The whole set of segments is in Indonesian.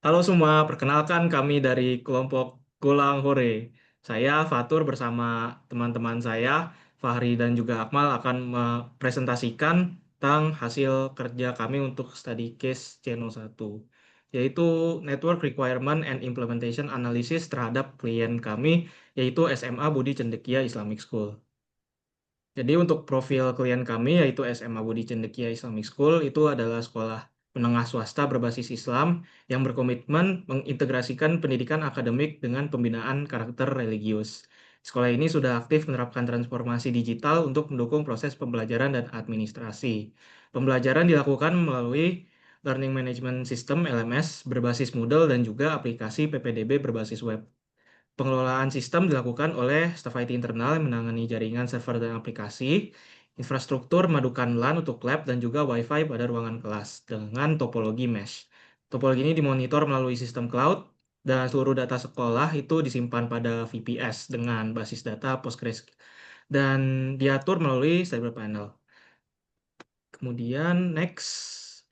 Halo semua, perkenalkan kami dari kelompok Golang Hore. Saya Fatur bersama teman-teman saya, Fahri dan juga Akmal akan mempresentasikan tentang hasil kerja kami untuk study case C01, yaitu Network Requirement and Implementation Analysis terhadap klien kami, yaitu SMA Budi Cendekia Islamic School. Jadi untuk profil klien kami yaitu SMA Budi Cendekia Islamic School itu adalah sekolah menengah swasta berbasis Islam yang berkomitmen mengintegrasikan pendidikan akademik dengan pembinaan karakter religius. Sekolah ini sudah aktif menerapkan transformasi digital untuk mendukung proses pembelajaran dan administrasi. Pembelajaran dilakukan melalui Learning Management System LMS berbasis Moodle dan juga aplikasi PPDB berbasis web. Pengelolaan sistem dilakukan oleh staf IT internal yang menangani jaringan server dan aplikasi, infrastruktur memadukan LAN untuk lab dan juga Wi-Fi pada ruangan kelas dengan topologi mesh. Topologi ini dimonitor melalui sistem cloud dan seluruh data sekolah itu disimpan pada VPS dengan basis data Postgres dan diatur melalui Cyber Panel. Kemudian next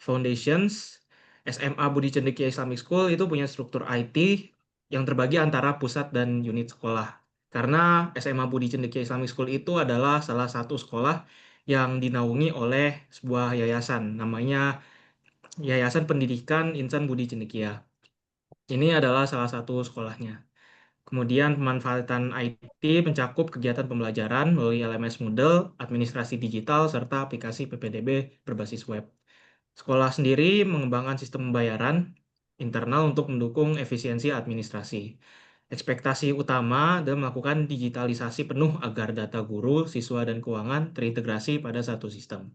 Foundations SMA Budi Cendekia Islamic School itu punya struktur IT yang terbagi antara pusat dan unit sekolah. Karena SMA Budi Cendekia Islamic School itu adalah salah satu sekolah yang dinaungi oleh sebuah yayasan, namanya Yayasan Pendidikan Insan Budi Cendekia. Ini adalah salah satu sekolahnya. Kemudian pemanfaatan IT mencakup kegiatan pembelajaran melalui LMS Moodle, administrasi digital, serta aplikasi PPDB berbasis web. Sekolah sendiri mengembangkan sistem pembayaran internal untuk mendukung efisiensi administrasi. Ekspektasi utama adalah melakukan digitalisasi penuh agar data guru, siswa, dan keuangan terintegrasi pada satu sistem.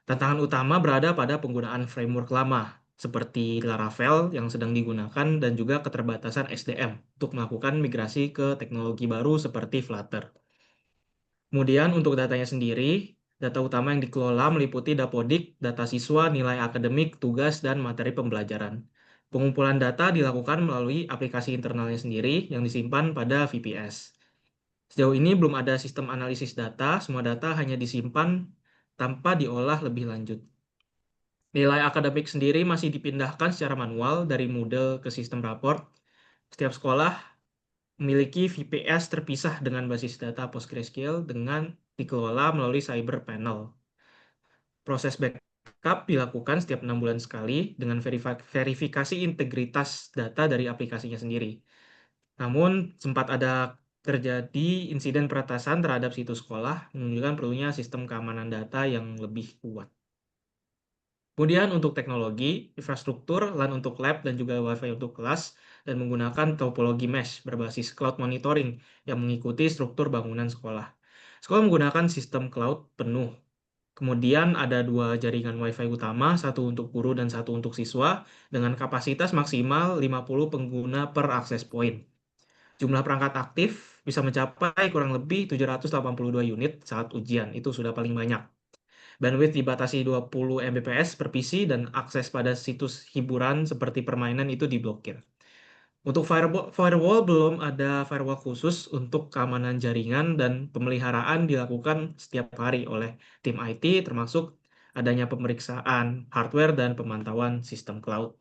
Tantangan utama berada pada penggunaan framework lama, seperti Laravel yang sedang digunakan dan juga keterbatasan SDM untuk melakukan migrasi ke teknologi baru seperti Flutter. Kemudian untuk datanya sendiri, data utama yang dikelola meliputi Dapodik, data siswa, nilai akademik, tugas, dan materi pembelajaran. Pengumpulan data dilakukan melalui aplikasi internalnya sendiri yang disimpan pada VPS. Sejauh ini belum ada sistem analisis data, semua data hanya disimpan tanpa diolah lebih lanjut. Nilai akademik sendiri masih dipindahkan secara manual dari Moodle ke sistem raport. Setiap sekolah memiliki VPS terpisah dengan basis data PostgreSQL dengan dikelola melalui Cyber Panel. Proses backup dilakukan setiap 6 bulan sekali dengan verifikasi integritas data dari aplikasinya sendiri. Namun, sempat ada terjadi insiden peretasan terhadap situs sekolah, menunjukkan perlunya sistem keamanan data yang lebih kuat. Kemudian untuk teknologi, infrastruktur, LAN untuk lab dan juga WiFi untuk kelas, dan menggunakan topologi mesh berbasis cloud monitoring yang mengikuti struktur bangunan sekolah. Sekolah menggunakan sistem cloud penuh. Kemudian ada dua jaringan WiFi utama, satu untuk guru dan satu untuk siswa, dengan kapasitas maksimal 50 pengguna per access point. Jumlah perangkat aktif bisa mencapai kurang lebih 782 unit saat ujian, itu sudah paling banyak. Bandwidth dibatasi 20 Mbps per PC dan akses pada situs hiburan seperti permainan itu diblokir. Untuk firewall belum ada firewall khusus untuk keamanan jaringan dan pemeliharaan dilakukan setiap hari oleh tim IT termasuk adanya pemeriksaan hardware dan pemantauan sistem cloud.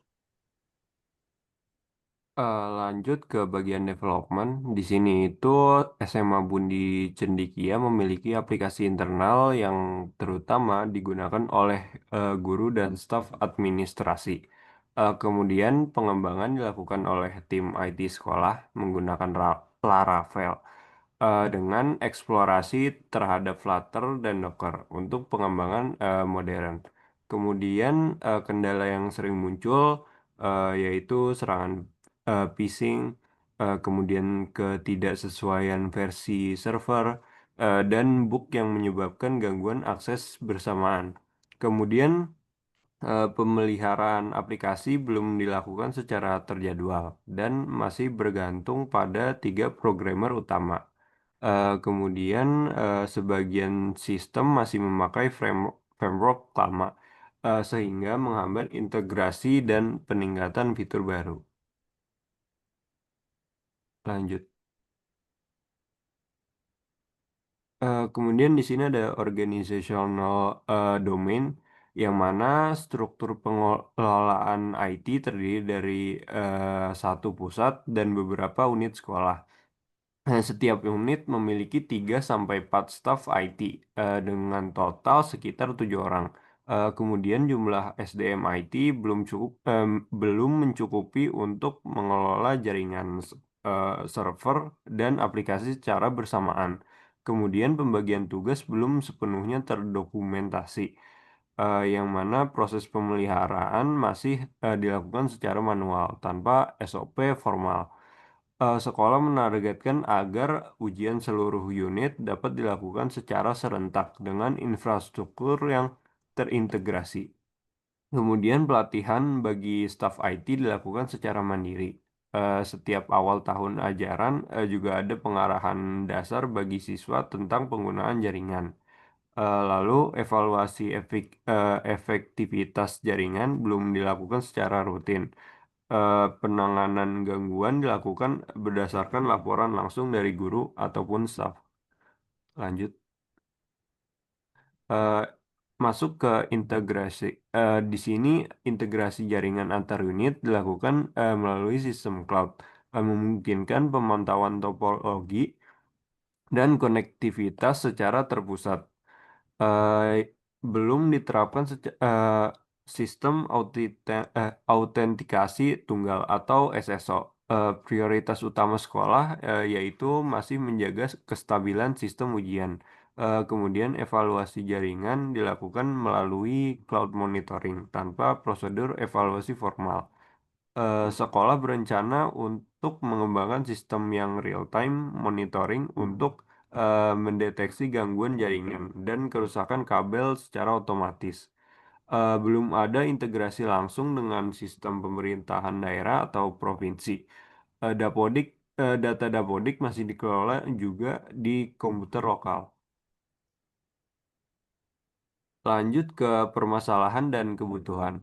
Lanjut ke bagian development. Di sini itu SMA Bundi Cendikia memiliki aplikasi internal yang terutama digunakan oleh guru dan staf administrasi. Kemudian pengembangan dilakukan oleh tim IT sekolah menggunakan Laravel dengan eksplorasi terhadap Flutter dan Docker untuk pengembangan modern. Kemudian kendala yang sering muncul yaitu serangan phishing, kemudian ketidaksesuaian versi server, dan bug yang menyebabkan gangguan akses bersamaan. Kemudian pemeliharaan aplikasi belum dilakukan secara terjadwal dan masih bergantung pada tiga programmer utama. Kemudian sebagian sistem masih memakai framework lama, sehingga menghambat integrasi dan peningkatan fitur baru. Lanjut. Kemudian di sini ada organizational domain. yang mana struktur pengelolaan IT terdiri dari satu pusat dan beberapa unit sekolah. Setiap unit memiliki 3 sampai 4 staf IT dengan total sekitar 7 orang. Kemudian jumlah SDM IT belum mencukupi untuk mengelola jaringan server dan aplikasi secara bersamaan. Kemudian pembagian tugas belum sepenuhnya terdokumentasi, yang mana proses pemeliharaan masih dilakukan secara manual tanpa SOP formal. Sekolah menargetkan agar ujian seluruh unit dapat dilakukan secara serentak dengan infrastruktur yang terintegrasi. Kemudian pelatihan bagi staf IT dilakukan secara mandiri. Setiap awal tahun ajaran juga ada pengarahan dasar bagi siswa tentang penggunaan jaringan. Lalu evaluasi efektivitas jaringan belum dilakukan secara rutin. Penanganan gangguan dilakukan berdasarkan laporan langsung dari guru ataupun staf. Lanjut, eh, masuk ke integrasi. Di sini integrasi jaringan antar unit dilakukan melalui sistem cloud, memungkinkan pemantauan topologi dan konektivitas secara terpusat. eh, Belum diterapkan sistem autentikasi tunggal atau SSO. Prioritas utama sekolah yaitu masih menjaga kestabilan sistem ujian. Kemudian evaluasi jaringan dilakukan melalui cloud monitoring tanpa prosedur evaluasi formal. Sekolah berencana untuk mengembangkan sistem yang real-time monitoring untuk mendeteksi gangguan jaringan dan kerusakan kabel secara otomatis. Belum ada integrasi langsung dengan sistem pemerintahan daerah atau provinsi. Dapodik, data Dapodik masih dikelola juga di komputer lokal. Lanjut ke permasalahan dan kebutuhan.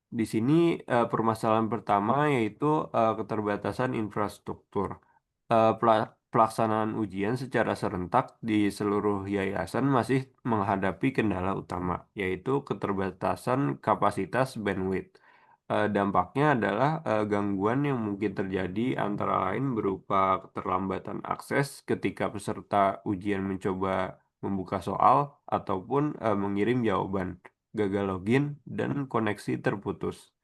Di sini permasalahan pertama yaitu keterbatasan infrastruktur. Pelaksanaan ujian secara serentak di seluruh yayasan masih menghadapi kendala utama, yaitu keterbatasan kapasitas bandwidth. Dampaknya adalah gangguan yang mungkin terjadi antara lain berupa keterlambatan akses ketika peserta ujian mencoba membuka soal ataupun mengirim jawaban, gagal login, dan koneksi terputus.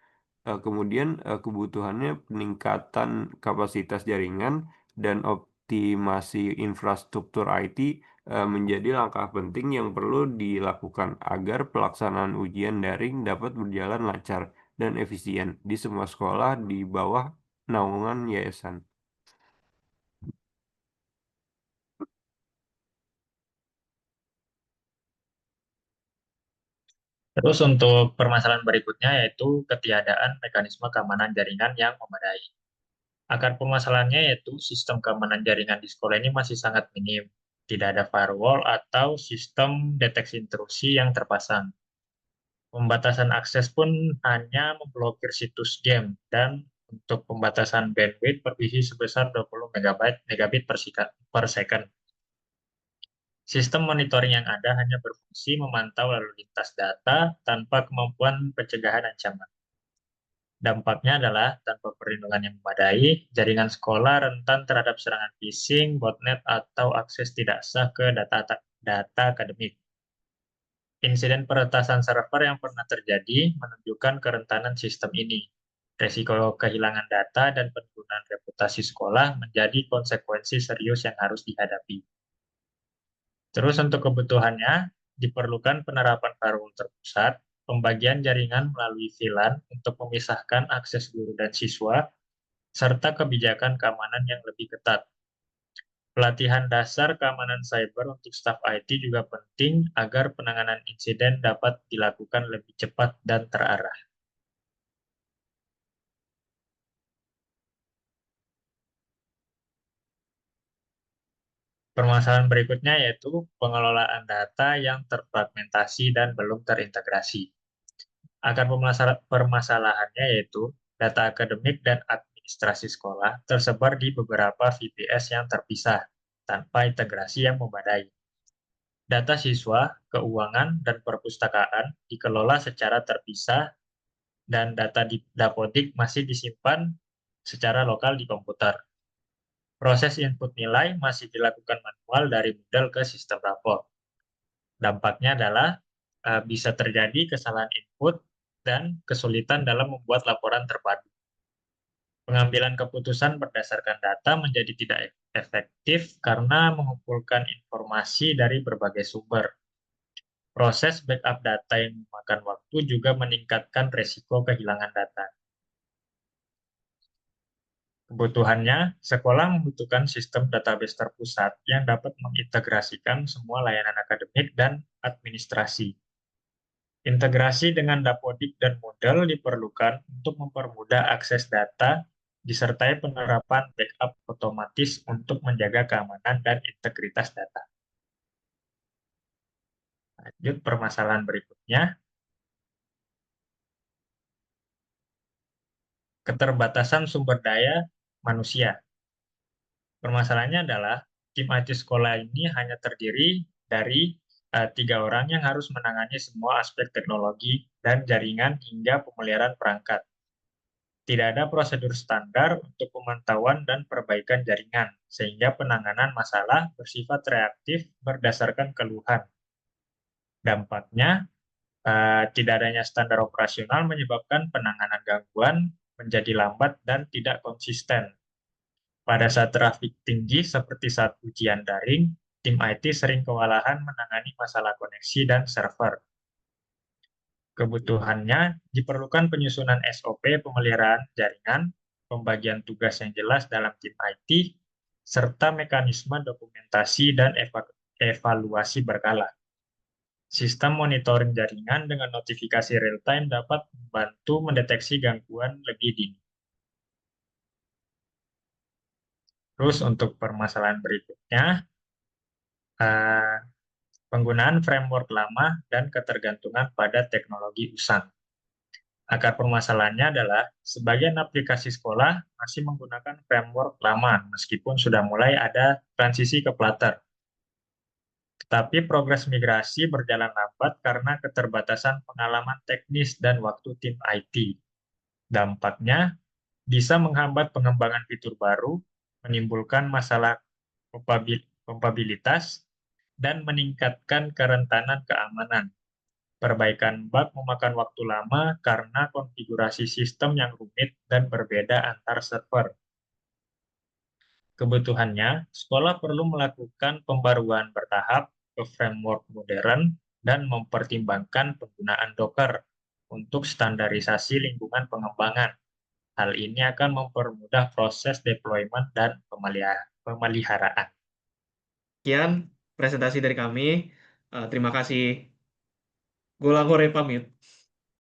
Kemudian kebutuhannya peningkatan kapasitas jaringan dan optimasi infrastruktur IT menjadi langkah penting yang perlu dilakukan agar pelaksanaan ujian daring dapat berjalan lancar dan efisien di semua sekolah di bawah naungan yayasan. Terus untuk permasalahan berikutnya yaitu ketiadaan mekanisme keamanan jaringan yang memadai. Akar permasalahannya yaitu sistem keamanan jaringan di sekolah ini masih sangat minim. Tidak ada firewall atau sistem deteksi intrusi yang terpasang. Pembatasan akses pun hanya memblokir situs game dan untuk pembatasan bandwidth bervisi sebesar 20 megabit per second. Sistem monitoring yang ada hanya berfungsi memantau lalu lintas data tanpa kemampuan pencegahan ancaman. Dampaknya adalah tanpa perlindungan yang memadai, jaringan sekolah rentan terhadap serangan phishing, botnet, atau akses tidak sah ke data akademik. Insiden peretasan server yang pernah terjadi menunjukkan kerentanan sistem ini. Resiko kehilangan data dan penurunan reputasi sekolah menjadi konsekuensi serius yang harus dihadapi. Terus untuk kebutuhannya, diperlukan penerapan firewall terpusat, pembagian jaringan melalui VLAN untuk memisahkan akses guru dan siswa, serta kebijakan keamanan yang lebih ketat. Pelatihan dasar keamanan cyber untuk staf IT juga penting agar penanganan insiden dapat dilakukan lebih cepat dan terarah. Permasalahan berikutnya yaitu pengelolaan data yang terfragmentasi dan belum terintegrasi. Akar permasalahannya yaitu data akademik dan administrasi sekolah tersebar di beberapa VPS yang terpisah tanpa integrasi yang memadai. Data siswa, keuangan, dan perpustakaan dikelola secara terpisah dan data di Dapodik masih disimpan secara lokal di komputer. Proses input nilai masih dilakukan manual dari model ke sistem rapor. Dampaknya adalah bisa terjadi kesalahan input dan kesulitan dalam membuat laporan terpadu. Pengambilan keputusan berdasarkan data menjadi tidak efektif karena mengumpulkan informasi dari berbagai sumber. Proses backup data yang memakan waktu juga meningkatkan resiko kehilangan data. Kebutuhannya, sekolah membutuhkan sistem database terpusat yang dapat mengintegrasikan semua layanan akademik dan administrasi. Integrasi dengan Dapodik dan model diperlukan untuk mempermudah akses data, disertai penerapan backup otomatis untuk menjaga keamanan dan integritas data. Lanjut permasalahan berikutnya, keterbatasan sumber daya manusia. Permasalahannya adalah tim IT sekolah ini hanya terdiri dari 3 orang yang harus menangani semua aspek teknologi dan jaringan hingga pemeliharaan perangkat. Tidak ada prosedur standar untuk pemantauan dan perbaikan jaringan, sehingga penanganan masalah bersifat reaktif berdasarkan keluhan. Dampaknya, tidak adanya standar operasional menyebabkan penanganan gangguan menjadi lambat dan tidak konsisten. Pada saat trafik tinggi seperti saat ujian daring, tim IT sering kewalahan menangani masalah koneksi dan server. Kebutuhannya diperlukan penyusunan SOP pemeliharaan jaringan, pembagian tugas yang jelas dalam tim IT, serta mekanisme dokumentasi dan evaluasi berkala. Sistem monitoring jaringan dengan notifikasi real-time dapat membantu mendeteksi gangguan lebih dini. Terus untuk permasalahan berikutnya, penggunaan framework lama dan ketergantungan pada teknologi usang. Akar permasalahannya adalah sebagian aplikasi sekolah masih menggunakan framework lama meskipun sudah mulai ada transisi ke Flutter. Tetapi progres migrasi berjalan lambat karena keterbatasan pengalaman teknis dan waktu tim IT. Dampaknya bisa menghambat pengembangan fitur baru, menimbulkan masalah kompabilitas, dan meningkatkan kerentanan keamanan. Perbaikan bug memakan waktu lama karena konfigurasi sistem yang rumit dan berbeda antar server. Kebutuhannya, sekolah perlu melakukan pembaruan bertahap ke framework modern dan mempertimbangkan penggunaan Docker untuk standarisasi lingkungan pengembangan. Hal ini akan mempermudah proses deployment dan pemeliharaan. Sekian presentasi dari kami. Terima kasih. Gue Langkore pamit.